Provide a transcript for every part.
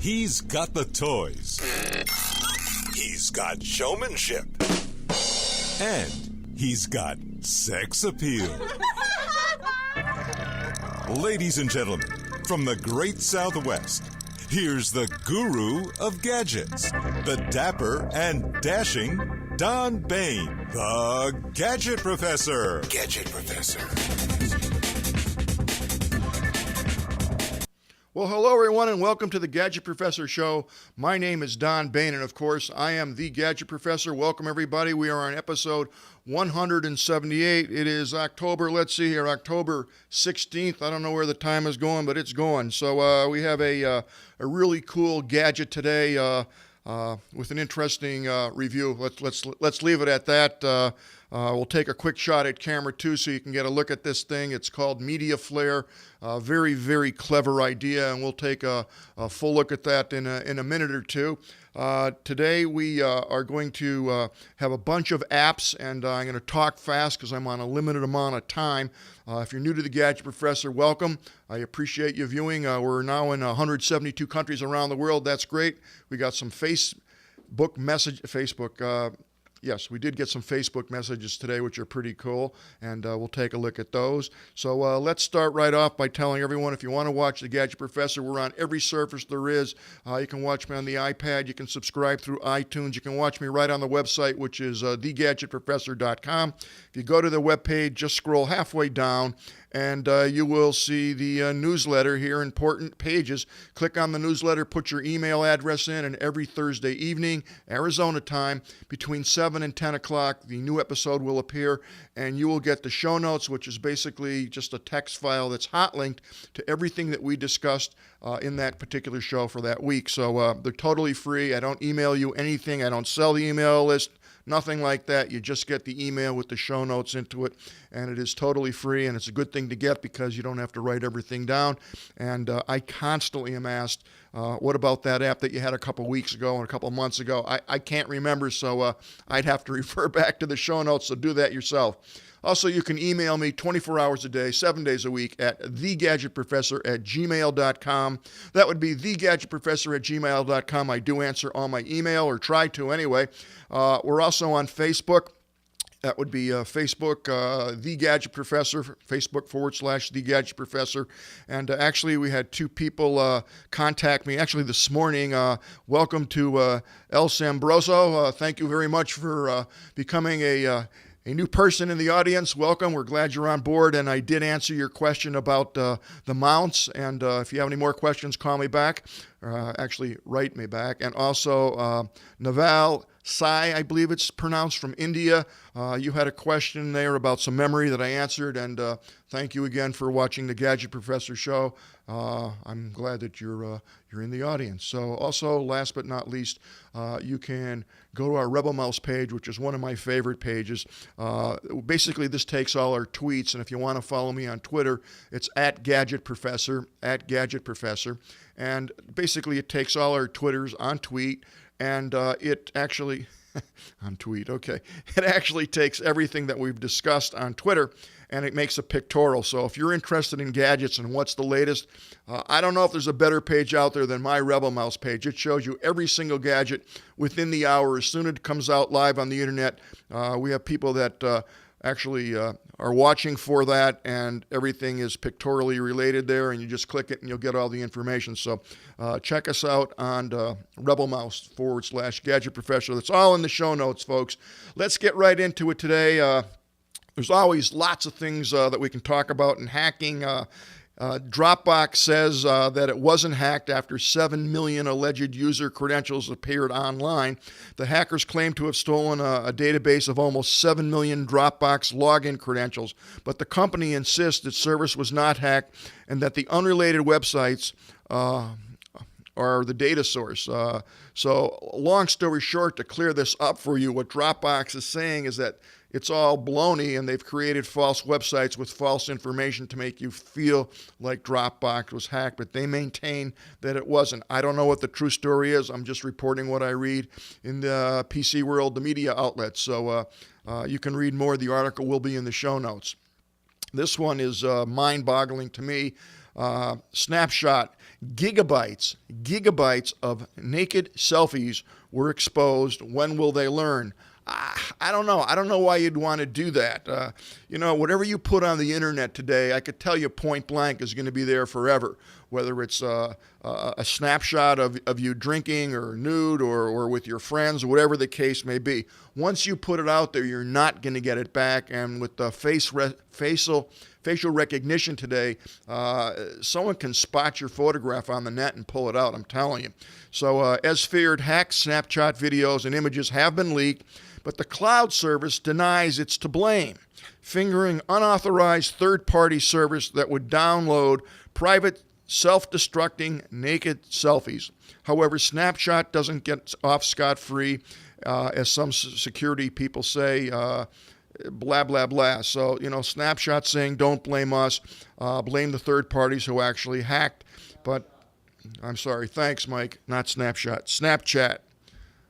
He's got the toys. He's got showmanship. And he's got sex appeal. Ladies and gentlemen, from the great Southwest, here's the guru of gadgets, the dapper and dashing Don Baine, the Gadget Professor. Gadget Professor. Well, hello, everyone, and welcome to the Gadget Professor Show. My name is Don Baine, and of course, I am the Gadget Professor. Welcome, everybody. We are on episode 178. It is October 16th. I don't know where the time is going, but it's going. So we have a really cool gadget today with an interesting review. Let's leave it at that. We'll take a quick shot at camera 2 so you can get a look at this thing. It's called MediaFlair. Very, very clever idea, and we'll take a full look at that in a minute or two. Today we are going to have a bunch of apps, and I'm going to talk fast because I'm on a limited amount of time. If you're new to the Gadget Professor, welcome. I appreciate you viewing. We're now in 172 countries around the world. That's great. We got some Yes, we did get some Facebook messages today, which are pretty cool, and we'll take a look at those. So let's start right off by telling everyone, if you want to watch The Gadget Professor, we're on every surface there is. You can watch me on the iPad. You can subscribe through iTunes. You can watch me right on the website, which is thegadgetprofessor.com. If you go to the webpage, just scroll halfway down, and you will see the newsletter here, important pages. Click on the newsletter, put your email address in, and every Thursday evening, Arizona time, between 7 and 10 o'clock, the new episode will appear, and you will get the show notes, which is basically just a text file that's hot linked to everything that we discussed in that particular show for that week. So they're totally free. I don't email you anything. I don't sell the email list. Nothing like that. You just get the email with the show notes into it, and it is totally free, and it's a good thing to get because you don't have to write everything down. And I constantly am asked, what about that app that you had a couple weeks ago and a couple months ago? I can't remember, so I'd have to refer back to the show notes, so do that yourself. Also, you can email me 24 hours a day, 7 days a week at thegadgetprofessor@gmail.com. That would be thegadgetprofessor@gmail.com. I do answer all my email, or try to anyway. We're also on Facebook. That would be Facebook, The Gadget Professor, Facebook /The Gadget Professor. And actually, we had two people contact me actually this morning. Welcome to El Sambroso. Thank you very much for becoming a new person in the audience. Welcome. We're glad you're on board. And I did answer your question about the mounts. And if you have any more questions, call me back. Actually, write me back. And also, Naval Sai, I believe it's pronounced, from India. You had a question there about some memory that I answered. And thank you again for watching the Gadget Professor Show. I'm glad that you're in the audience. So also, last but not least, you can go to our Rebel Mouse page, which is one of my favorite pages. Basically, this takes all our tweets, and if you want to follow me on Twitter, it's @GadgetProfessor, @GadgetProfessor. And basically, it takes all our Twitters on tweet, and it actually... on tweet, okay. It actually takes everything that we've discussed on Twitter, and it makes a pictorial. So if you're interested in gadgets and what's the latest, I don't know if there's a better page out there than my Rebel Mouse page. It shows you every single gadget within the hour. As soon as it comes out live on the internet, we have people that actually are watching for that, and everything is pictorially related there, and you just click it and you'll get all the information. So check us out on Rebel Mouse /Gadget Professor. That's all in the show notes, folks. Let's get right into it today. There's always lots of things that we can talk about in hacking. Dropbox says that it wasn't hacked after 7 million alleged user credentials appeared online. The hackers claim to have stolen a database of almost 7 million Dropbox login credentials, but the company insists its service was not hacked and that the unrelated websites are the data source. So long story short, to clear this up for you, what Dropbox is saying is that it's all baloney, and they've created false websites with false information to make you feel like Dropbox was hacked, but they maintain that it wasn't. I don't know what the true story is. I'm just reporting what I read in the PC World, the media outlets. So you can read more. The article will be in the show notes. This one is mind-boggling to me. Snapshot. gigabytes of naked selfies were exposed. When will they learn? I don't know. I don't know why you'd want to do that. Whatever you put on the internet today, I could tell you point blank is going to be there forever. Whether it's a snapshot of you drinking or nude or with your friends, whatever the case may be. Once you put it out there, you're not going to get it back. And with the facial recognition today, someone can spot your photograph on the net and pull it out, I'm telling you. So as feared, hacked Snapchat videos and images have been leaked, but the cloud service denies it's to blame, fingering unauthorized third-party service that would download private self-destructing naked selfies. However, Snapchat doesn't get off scot-free, as some security people say, blah, blah, blah. So, Snapchat saying don't blame us, blame the third parties who actually hacked. But I'm sorry, thanks, Mike, not Snapchat. Snapchat.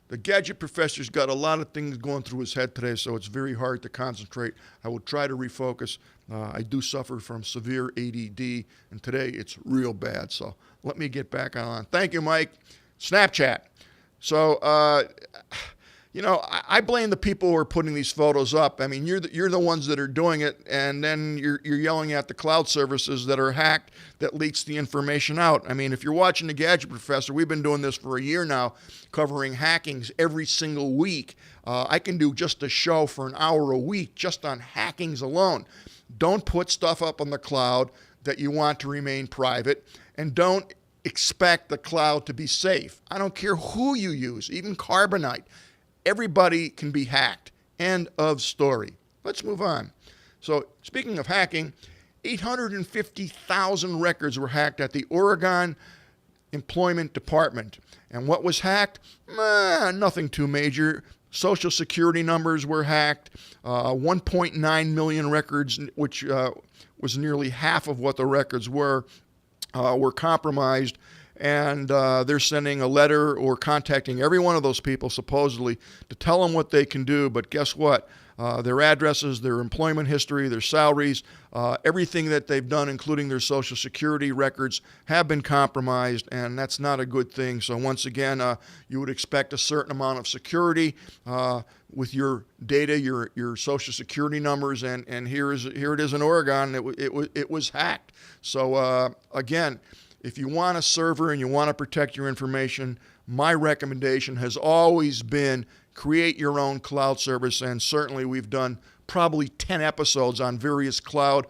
The Gadget Professor's got a lot of things going through his head today, so it's very hard to concentrate. I will try to refocus. I do suffer from severe ADD, and today it's real bad. So let me get back on. Thank you, Mike. Snapchat. So, I blame the people who are putting these photos up. I mean, you're the ones that are doing it, and then you're yelling at the cloud services that are hacked that leaks the information out. I mean, if you're watching the Gadget Professor, we've been doing this for a year now, covering hackings every single week. I can do just a show for an hour a week just on hackings alone. Don't put stuff up on the cloud that you want to remain private, and don't expect the cloud to be safe. I don't care who you use, even Carbonite. Everybody can be hacked. End of story. Let's move on. So, speaking of hacking, 850,000 records were hacked at the Oregon Employment Department. And what was hacked? Nothing too major. Social Security numbers were hacked. 1.9 million records, which was nearly half of what the records were compromised. And they're sending a letter or contacting every one of those people, supposedly, to tell them what they can do. But guess what? Their addresses, their employment history, their salaries, everything that they've done, including their Social Security records, have been compromised, and that's not a good thing. So once again, you would expect a certain amount of security with your data, your Social Security numbers, and here it is in Oregon. It was hacked. So again, if you want a server and you want to protect your information, my recommendation has always been create your own cloud service, and certainly we've done probably 10 episodes on various cloud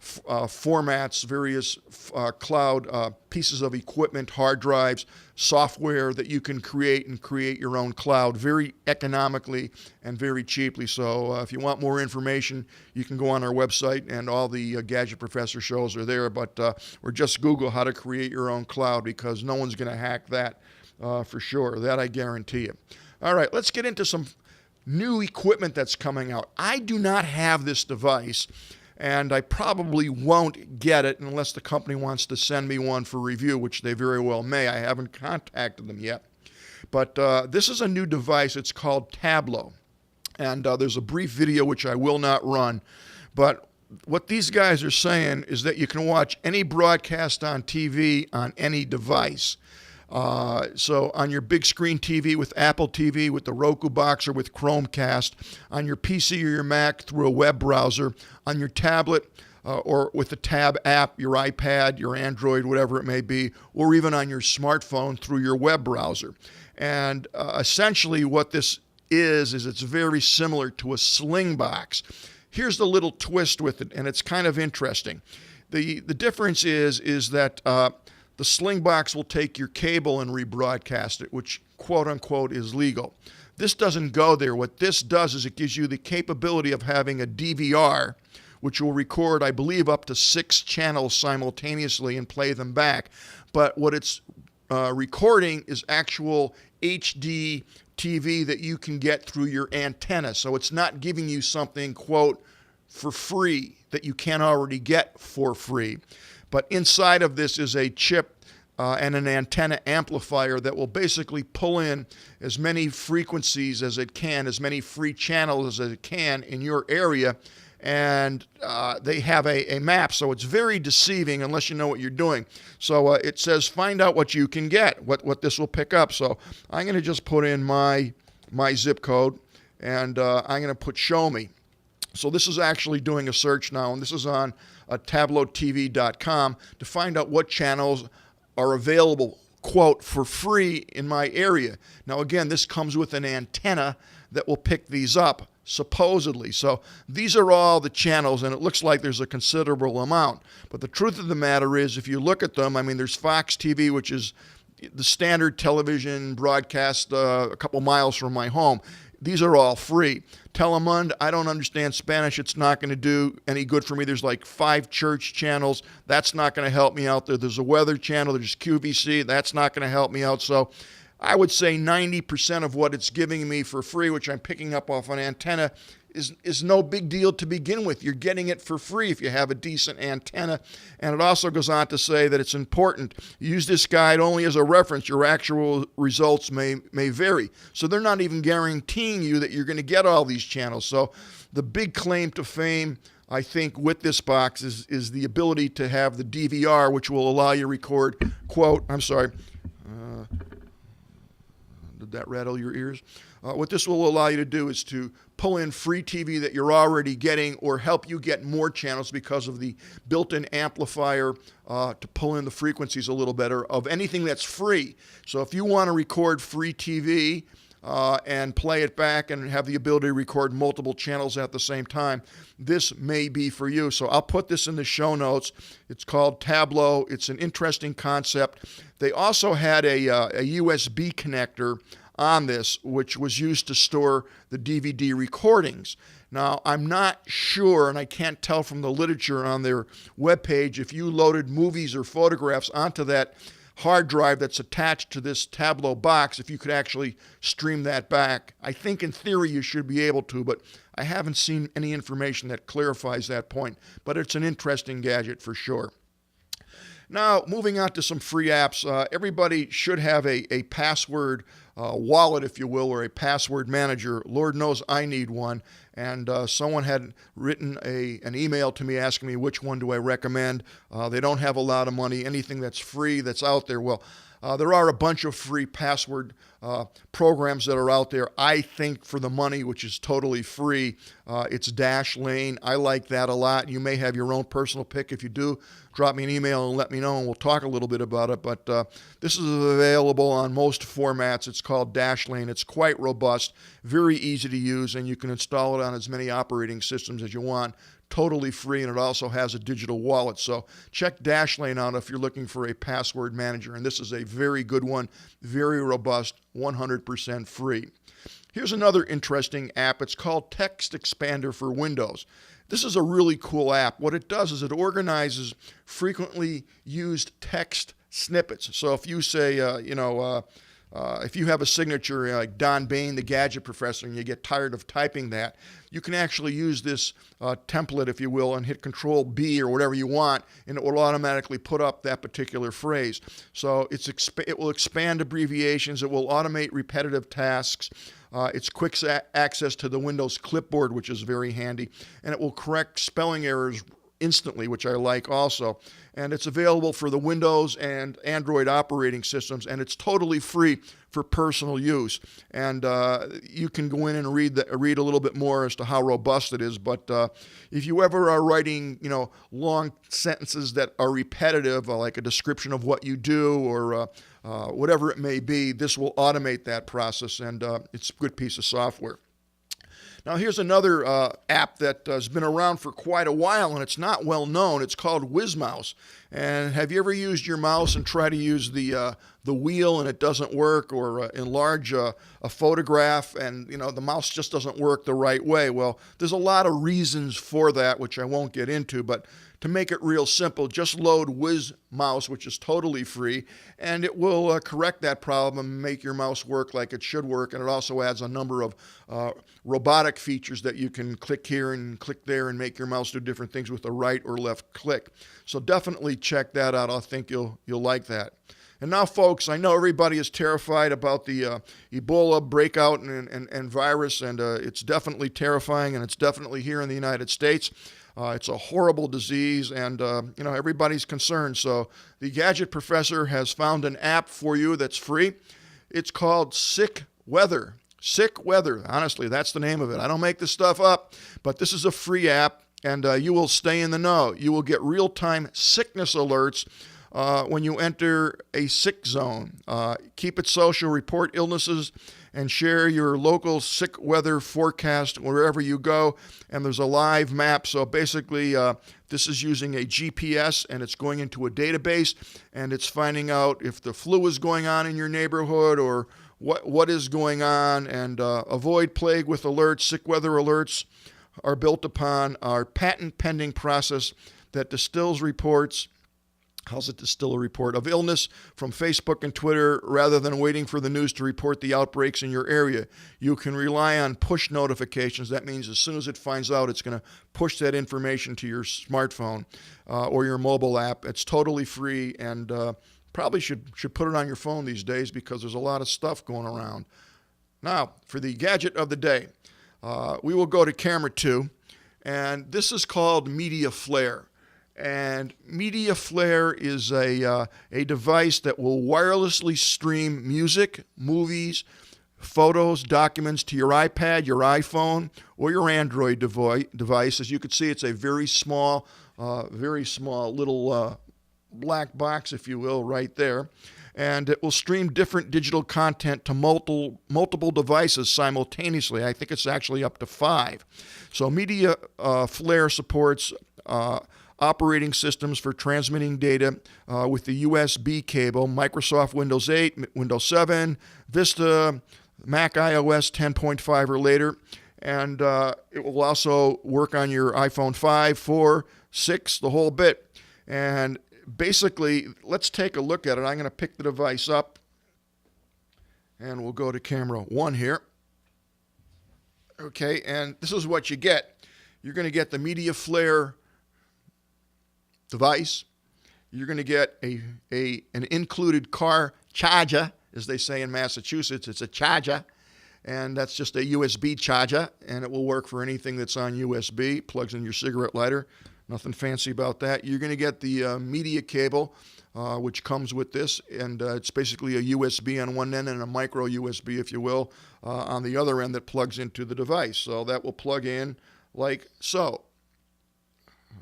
formats, various cloud pieces of equipment, hard drives, software that you can create your own cloud very economically and very cheaply. So if you want more information, you can go on our website, and all the Gadget Professor shows are there. But or just Google how to create your own cloud, because no one's going to hack that for sure. That I guarantee you. All right, let's get into some new equipment that's coming out. I do not have this device, and I probably won't get it unless the company wants to send me one for review, which they very well may. I haven't contacted them yet. But this is a new device. It's called Tableau. And there's a brief video which I will not run. But what these guys are saying is that you can watch any broadcast on TV on any device. So on your big screen TV with Apple TV, with the Roku box, or with Chromecast, on your PC or your Mac through a web browser, on your tablet or with the Tab app, your iPad, your Android, whatever it may be, or even on your smartphone through your web browser. And essentially what this is it's very similar to a Sling box. Here's the little twist with it, and it's kind of interesting. The difference is that the Sling box will take your cable and rebroadcast it, which quote unquote is legal. This doesn't go there. What this does is it gives you the capability of having a DVR, which will record, I believe, up to 6 channels simultaneously and play them back. But what it's recording is actual HD TV that you can get through your antenna. So it's not giving you something, quote, for free that you can't already get for free. But inside of this is a chip and an antenna amplifier that will basically pull in as many frequencies as it can, as many free channels as it can in your area, and they have a map, so it's very deceiving unless you know what you're doing. So it says find out what you can get, what this will pick up. So I'm going to just put in my zip code, and I'm going to put show me. So this is actually doing a search now, and this is on tableautv.com to find out what channels are available, quote, for free in my area. Now, again, this comes with an antenna that will pick these up, supposedly. So these are all the channels, and it looks like there's a considerable amount. But the truth of the matter is, if you look at them, I mean, there's Fox TV, which is the standard television broadcast a couple miles from my home. These are all free. Telemundo, I don't understand Spanish. It's not going to do any good for me. There's like 5 church channels. That's not going to help me out there. There's a weather channel. There's QVC. That's not going to help me out. So I would say 90% of what it's giving me for free, which I'm picking up off an antenna, is no big deal to begin with. You're getting it for free if you have a decent antenna. And it also goes on to say that it's important. Use this guide only as a reference. Your actual results may vary. So they're not even guaranteeing you that you're going to get all these channels. So the big claim to fame, I think, with this box is the ability to have the DVR, which will allow you to record, quote, I'm sorry, did that rattle your ears? What this will allow you to do is to pull in free TV that you're already getting, or help you get more channels because of the built-in amplifier to pull in the frequencies a little better of anything that's free. So if you want to record free TV and play it back and have the ability to record multiple channels at the same time, this may be for you. So I'll put this in the show notes. It's called Tableau. It's an interesting concept. They also had a USB connector on this, which was used to store the DVD recordings. Now, I'm not sure, and I can't tell from the literature on their webpage, if you loaded movies or photographs onto that hard drive that's attached to this Tableau box, if you could actually stream that back. I think in theory you should be able to, but I haven't seen any information that clarifies that point. But it's an interesting gadget for sure. Now, moving on to some free apps. Everybody should have a password wallet, if you will, or a password manager. Lord knows I need one. And someone had written an email to me asking me which one do I recommend. They don't have a lot of money. Anything that's free that's out there, well, there are a bunch of free password programs that are out there. I think for the money, which is totally free, it's Dashlane. I like that a lot. You may have your own personal pick. If you do, drop me an email and let me know, and we'll talk a little bit about it. But this is available on most formats. It's called Dashlane. It's quite robust, very easy to use, and you can install it on as many operating systems as you want. Totally free, and it also has a digital wallet. So check Dashlane out if you're looking for a password manager, and this is a very good one, very robust, 100% free. Here's another interesting app. It's called Text Expander for Windows. This is a really cool app. What it does is it organizes frequently used text snippets. So if you say, if you have a signature like Don Baine, the Gadget Professor, and you get tired of typing that, you can actually use this template, if you will, and hit Control-B or whatever you want, and it will automatically put up that particular phrase. So it will expand abbreviations. It will automate repetitive tasks. It's quick access to the Windows clipboard, which is very handy, and it will correct spelling errors instantly, which I like also. And it's available for the Windows and Android operating systems, and it's totally free for personal use. And you can go in and read a little bit more as to how robust it is. But if you ever are writing, long sentences that are repetitive, like a description of what you do or whatever it may be, this will automate that process, and it's a good piece of software. Now, here's another app that has been around for quite a while, and it's not well known. It's called WizMouse. And have you ever used your mouse and try to use the wheel and it doesn't work, or enlarge a photograph and the mouse just doesn't work the right way? Well, there's a lot of reasons for that, which I won't get into, but to make it real simple, just load WizMouse, which is totally free, and it will correct that problem and make your mouse work like it should work. And it also adds a number of robotic features that you can click here and click there and make your mouse do different things with the right or left click. So definitely check that out. I think you'll like that. And now, folks, I know everybody is terrified about the Ebola breakout and virus, and it's definitely terrifying, and it's definitely here in the United States. It's a horrible disease, and everybody's concerned. So the Gadget Professor has found an app for you that's free. It's called Sick Weather. Sick Weather. Honestly, that's the name of it. I don't make this stuff up, but this is a free app, and you will stay in the know. You will get real-time sickness alerts when you enter a sick zone. Keep it social, report illnesses, and share your local sick weather forecast wherever you go. And there's a live map. So basically, this is using a GPS, and it's going into a database, and it's finding out if the flu is going on in your neighborhood or what is going on. And avoid plague with alerts. Sick weather alerts are built upon our patent-pending process that distills reports. How's it distill a report of illness from Facebook and Twitter rather than waiting for the news to report the outbreaks in your area? You can rely on push notifications. That means as soon as it finds out, it's going to push that information to your smartphone or your mobile app. It's totally free, and probably should put it on your phone these days because there's a lot of stuff going around. Now, for the gadget of the day, we will go to camera 2, and this is called MediaFlair. And MediaFlair is a device that will wirelessly stream music, movies, photos, documents to your iPad, your iPhone, or your Android device. As you can see, it's a very small little black box, if you will, right there. And it will stream different digital content to multiple devices simultaneously. I think it's actually up to 5. So MediaFlair supports operating systems for transmitting data with the USB cable, Microsoft Windows 8, Windows 7, Vista, Mac iOS 10.5 or later. And it will also work on your iPhone 5, 4, 6, the whole bit. And basically, let's take a look at it. I'm going to pick the device up, and we'll go to camera 1 here. Okay, and this is what you get. You're going to get the MediaFlair device. You're going to get an included car charger, as they say in Massachusetts. It's a charger, and that's just a USB charger, and it will work for anything that's on USB. Plugs in your cigarette lighter. Nothing fancy about that. You're going to get the media cable, which comes with this, and it's basically a USB on one end and a micro USB, if you will, on the other end that plugs into the device. So that will plug in like so.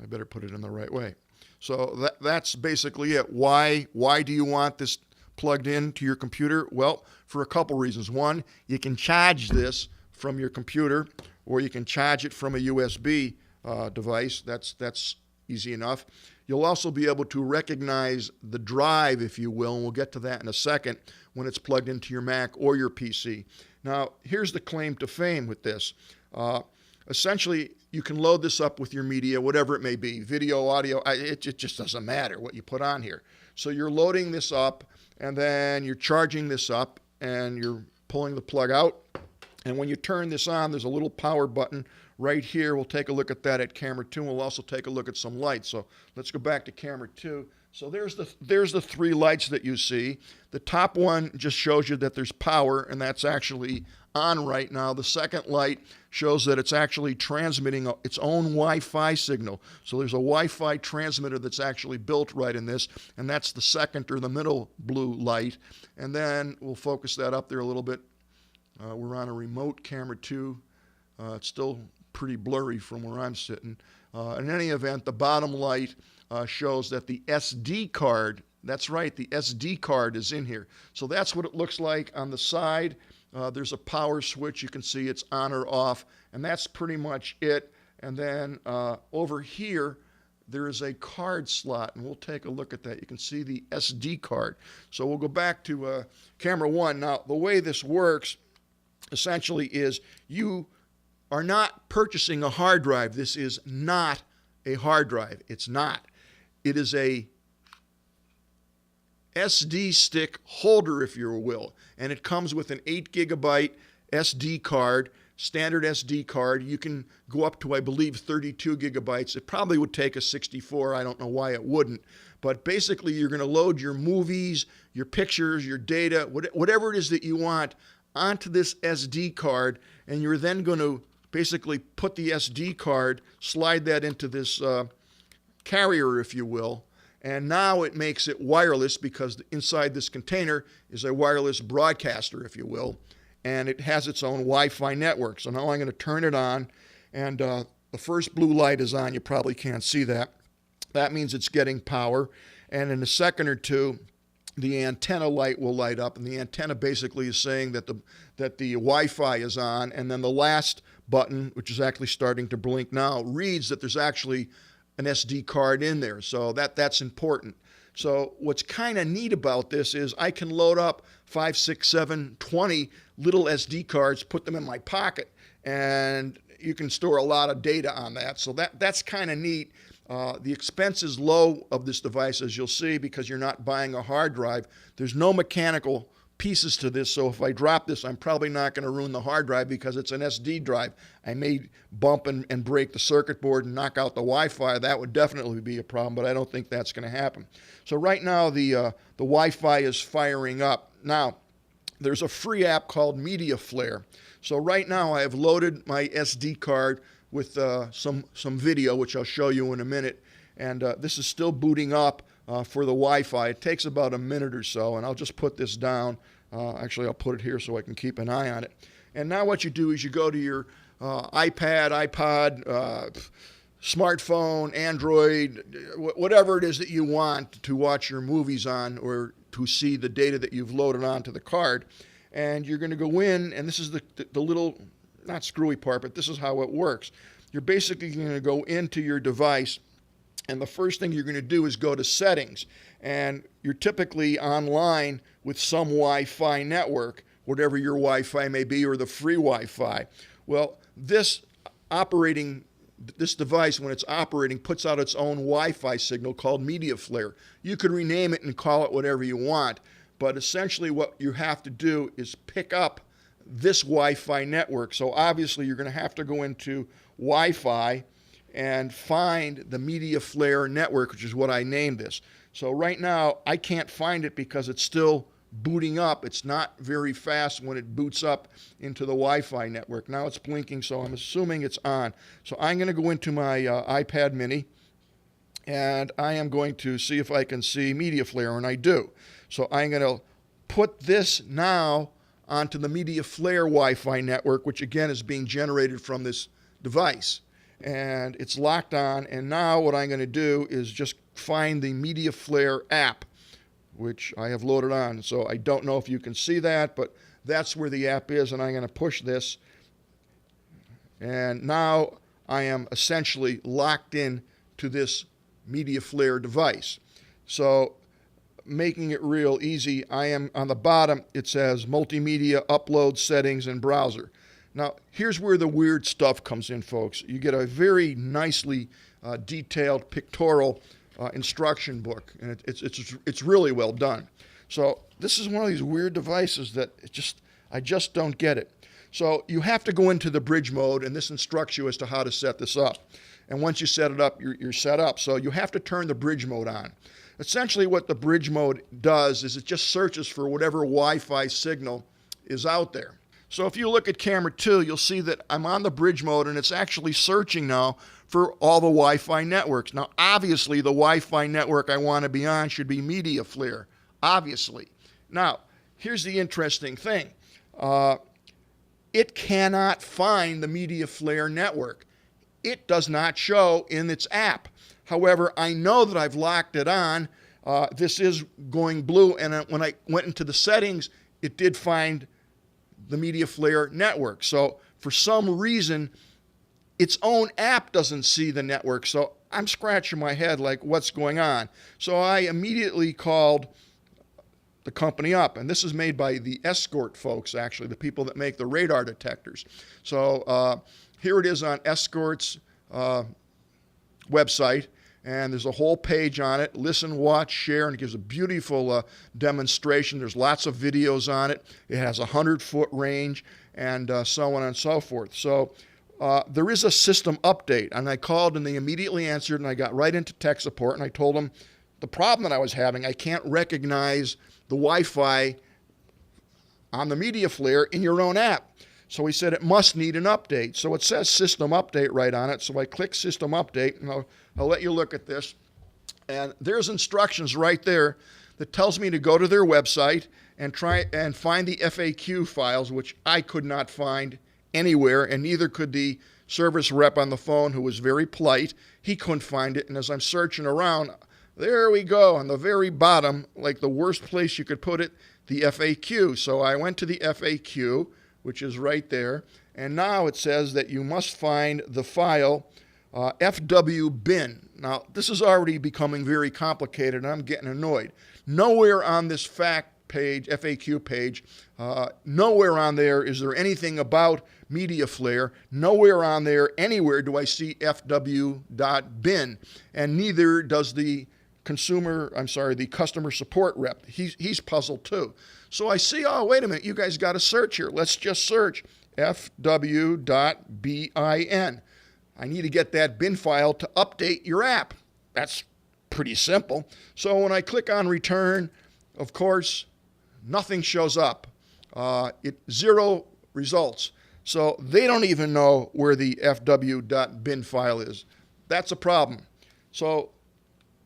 I better put it in the right way. So that's basically it. Why do you want this plugged into your computer? Well, for a couple reasons. One, you can charge this from your computer, or you can charge it from a USB device. That's easy enough. You'll also be able to recognize the drive, if you will, and we'll get to that in a second, when it's plugged into your Mac or your PC. Now, here's the claim to fame with this. Essentially, you can load this up with your media, whatever it may be, video, audio. It just doesn't matter what you put on here. So you're loading this up, and then you're charging this up, and you're pulling the plug out. And when you turn this on, there's a little power button right here. We'll take a look at that at camera 2. We'll also take a look at some lights. So let's go back to camera 2. So there's the 3 lights that you see. The top one just shows you that there's power, and that's actually on right now. The second light shows that it's actually transmitting its own Wi-Fi signal. So there's a Wi-Fi transmitter that's actually built right in this, and that's the second or the middle blue light. And then we'll focus that up there a little bit. We're on a remote camera 2. It's still pretty blurry from where I'm sitting. In any event, the bottom light shows that the SD card, that's right, the SD card is in here. So that's what it looks like on the side. There's a power switch. You can see it's on or off, and that's pretty much it. And then over here, there is a card slot, and we'll take a look at that. You can see the SD card. So we'll go back to camera 1. Now, the way this works essentially is you are not purchasing a hard drive. This is not a hard drive. It's not. It is a SD stick holder, if you will, and it comes with an 8 gigabyte SD card, standard SD card. You can go up to, I believe, 32 gigabytes. It probably would take a 64. I don't know why it wouldn't, But basically, you're going to load your movies, your pictures, your data, whatever it is that you want onto this SD card, and you're then going to basically put the SD card, slide that into this carrier, if you will, and now it makes it wireless because inside this container is a wireless broadcaster, if you will, and it has its own Wi-Fi network. So now I'm going to turn it on, and the first blue light is on. You probably can't see that. That means it's getting power, and in a second or two, the antenna light will light up, and the antenna basically is saying that the Wi-Fi is on, and then the last button, which is actually starting to blink now, reads that there's actually an SD card in there. So that's important. So what's kind of neat about this is I can load up 5, 6, 7, 20 little SD cards, put them in my pocket, and you can store a lot of data on that. So that's kind of neat. The expense is low of this device, as you'll see, because you're not buying a hard drive. There's no mechanical pieces to this, so if I drop this, I'm probably not going to ruin the hard drive because it's an SD drive. I may bump and break the circuit board and knock out the Wi-Fi. That would definitely be a problem, but I don't think that's going to happen. So right now, the Wi-Fi is firing up. Now, there's a free app called MediaFlair. So right now, I have loaded my SD card with some video, which I'll show you in a minute. And this is still booting up for the Wi-Fi. It takes about a minute or so, and I'll just put this down. Actually, I'll put it here so I can keep an eye on it. And now what you do is you go to your iPad, iPod, smartphone, Android, whatever it is that you want to watch your movies on or to see the data that you've loaded onto the card. And you're going to go in, and this is the little, not screwy part, but this is how it works. You're basically going to go into your device, and the first thing you're going to do is go to settings. And you're typically online with some Wi-Fi network, whatever your Wi-Fi may be, or the free Wi-Fi. Well, this device, when it's operating, puts out its own Wi-Fi signal called MediaFlair. You could rename it and call it whatever you want, but essentially what you have to do is pick up this Wi-Fi network. So obviously you're going to have to go into Wi-Fi and find the MediaFlair network, which is what I named this. So right now I can't find it because it's still booting up. It's not very fast when it boots up into the Wi-Fi network. Now it's blinking, so I'm assuming it's on. So I'm going to go into my iPad mini, and I am going to see if I can see MediaFlair, and I do. So I'm going to put this now onto the MediaFlair Wi-Fi network, which again is being generated from this device. And it's locked on, and now what I'm going to do is just find the MediaFlair app, which I have loaded on. So I don't know if you can see that, but that's where the app is, and I'm going to push this. And now I am essentially locked in to this MediaFlair device. So making it real easy, I am on the bottom, it says multimedia, upload, settings, and browser. Now, here's where the weird stuff comes in, folks. You get a very nicely detailed pictorial instruction book, and it's really well done. So this is one of these weird devices that I just don't get it. So you have to go into the bridge mode, and this instructs you as to how to set this up. And once you set it up, you're set up. So you have to turn the bridge mode on. Essentially what the bridge mode does is it just searches for whatever Wi-Fi signal is out there. So if you look at camera 2, you'll see that I'm on the bridge mode, and it's actually searching now for all the Wi-Fi networks. Now, obviously, the Wi-Fi network I want to be on should be MediaFlair, obviously. Now, here's the interesting thing. It cannot find the MediaFlair network. It does not show in its app. However, I know that I've locked it on. This is going blue, and when I went into the settings, it did find the MediaFlair network. So for some reason, its own app doesn't see the network. So I'm scratching my head like, what's going on? So I immediately called the company up, and this is made by the Escort folks, actually, the people that make the radar detectors. So here it is on Escort's website, and there's a whole page on it. Listen, watch, share, and it gives a beautiful demonstration. There's lots of videos on it. It has a 100-foot range, and so on and so forth. So there is a system update, and I called, and they immediately answered, and I got right into tech support, and I told them the problem that I was having, I can't recognize the Wi-Fi on the MediaFlair in your own app. So he said it must need an update. So it says System Update right on it. So I click System Update, and I'll let you look at this. And there's instructions right there that tells me to go to their website and try and find the FAQ files, which I could not find anywhere, and neither could the service rep on the phone, who was very polite. He couldn't find it, and as I'm searching around, there we go, on the very bottom, like the worst place you could put it, the FAQ. So I went to the FAQ, which is right there, and now it says that you must find the file FW bin. Now, this is already becoming very complicated, and I'm getting annoyed. Nowhere on this fact page, FAQ page, nowhere on there is there anything about MediaFlair. Nowhere on there, anywhere, do I see fw.bin, and neither does the customer support rep. He's puzzled too. So I see, oh, wait a minute, you guys got to search here. Let's just search fw.bin. I need to get that bin file to update your app. That's pretty simple. So when I click on return, of course, nothing shows up. Zero results. So they don't even know where the fw.bin file is. That's a problem. So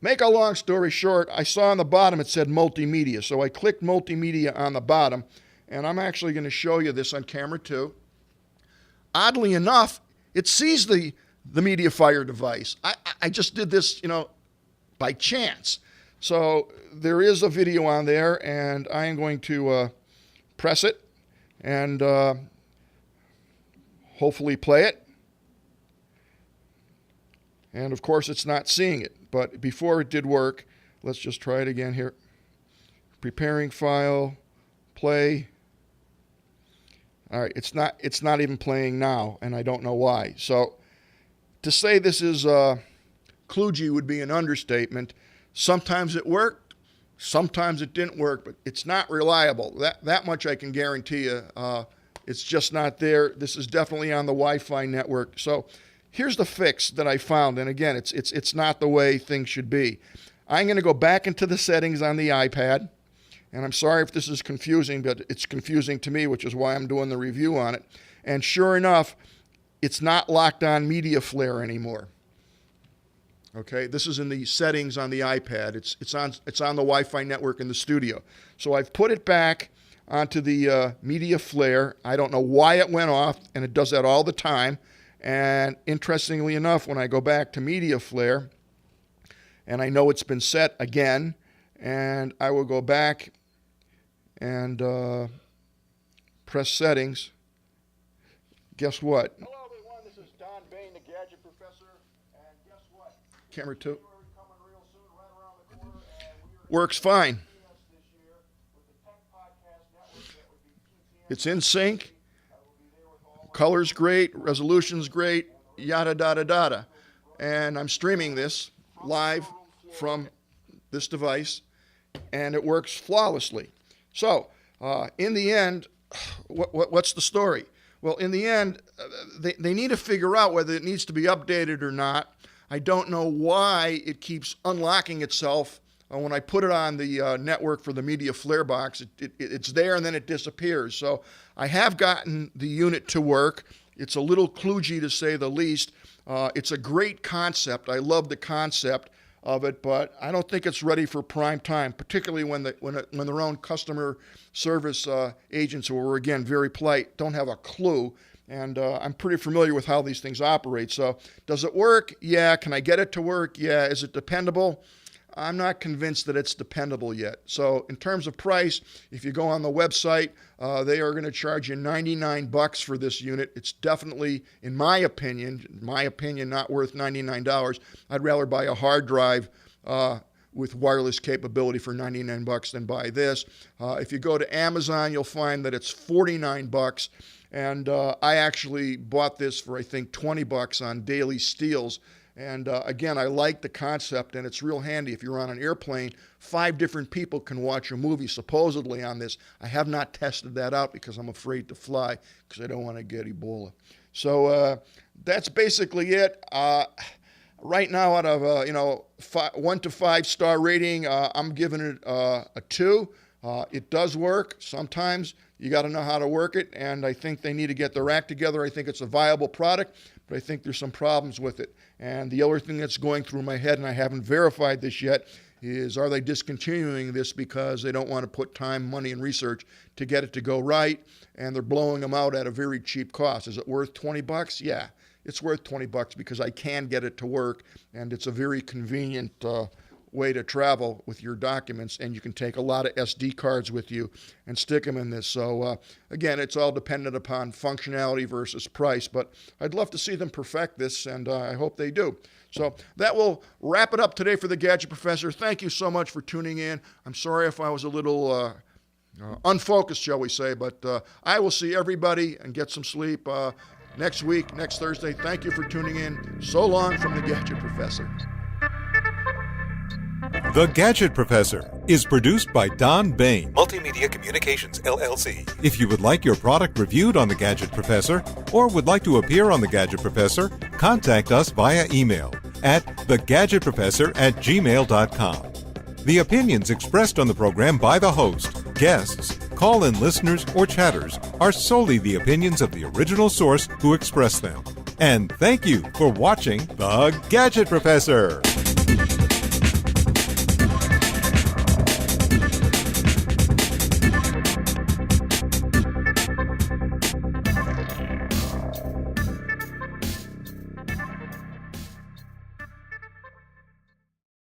make a long story short, I saw on the bottom it said multimedia. So I clicked multimedia on the bottom, and I'm actually going to show you this on camera too. Oddly enough, it sees the MediaFire device. I just did this, by chance. So there is a video on there, and I am going to press it and hopefully play it. And of course, it's not seeing it. But before it did work, let's just try it again here. Preparing file, play. All right, it's not even playing now, and I don't know why. So to say this is kludgy would be an understatement. Sometimes it worked, sometimes it didn't work, but it's not reliable. That much I can guarantee you. It's just not there. This is definitely on the Wi-Fi network. So here's the fix that I found, and again, it's not the way things should be. I'm going to go back into the settings on the iPad, and I'm sorry if this is confusing, but it's confusing to me, which is why I'm doing the review on it. And sure enough, it's not locked on MediaFlair anymore. Okay, this is in the settings on the iPad. It's on the Wi-Fi network in the studio. So I've put it back onto the MediaFlair. I don't know why it went off, and it does that all the time. And interestingly enough, when I go back to MediaFlair, and I know it's been set again, and I will go back and press settings. Guess what? Hello everyone, this is Don Baine, the Gadget Professor, and guess what? Camera 2. Works fine. It's in sync. Color's great, resolution's great, yada, yada, yada. And I'm streaming this live from this device, and it works flawlessly. So, in the end, what's the story? Well, in the end, they need to figure out whether it needs to be updated or not. I don't know why it keeps unlocking itself. When I put it on the network for the MediaFlair box, it's there and then it disappears. So I have gotten the unit to work. It's a little kludgy to say the least. It's a great concept. I love the concept of it, but I don't think it's ready for prime time, particularly when their own customer service agents, who are, again, very polite, don't have a clue. And I'm pretty familiar with how these things operate. So does it work? Yeah. Can I get it to work? Yeah. Is it dependable? I'm not convinced that it's dependable yet. So in terms of price, if you go on the website, they are going to charge you $99 for this unit. It's definitely, in my opinion, not worth $99. I'd rather buy a hard drive with wireless capability for $99 than buy this. If you go to Amazon, you'll find that it's $49. And I actually bought this for, I think, $20 on Daily Steals. And again, I like the concept, and it's real handy. If you're on an airplane, 5 different people can watch a movie supposedly on this. I have not tested that out because I'm afraid to fly because I don't want to get Ebola. So that's basically it. right now, out of 1 to 5 star rating, I'm giving it a 2. It does work. Sometimes you got to know how to work it, and I think they need to get their act together. I think it's a viable product, but I think there's some problems with it. And the other thing that's going through my head, and I haven't verified this yet, is are they discontinuing this because they don't want to put time, money, and research to get it to go right, and they're blowing them out at a very cheap cost. Is it worth $20? Yeah, it's worth $20 because I can get it to work, and it's a very convenient way to travel with your documents, and you can take a lot of SD cards with you and stick them in this. So again, it's all dependent upon functionality versus price, but I'd love to see them perfect this, and I hope they do. So that will wrap it up today for the Gadget Professor. Thank you so much for tuning in. I'm sorry if I was a little unfocused, shall we say, but I will see everybody and get some sleep next week, next Thursday. Thank you for tuning in. So long from the Gadget Professor. The Gadget Professor is produced by Don Baine, Multimedia Communications, LLC. If you would like your product reviewed on The Gadget Professor or would like to appear on The Gadget Professor, contact us via email at thegadgetprofessor@gmail.com. The opinions expressed on the program by the host, guests, call-in listeners, or chatters are solely the opinions of the original source who expressed them. And thank you for watching The Gadget Professor.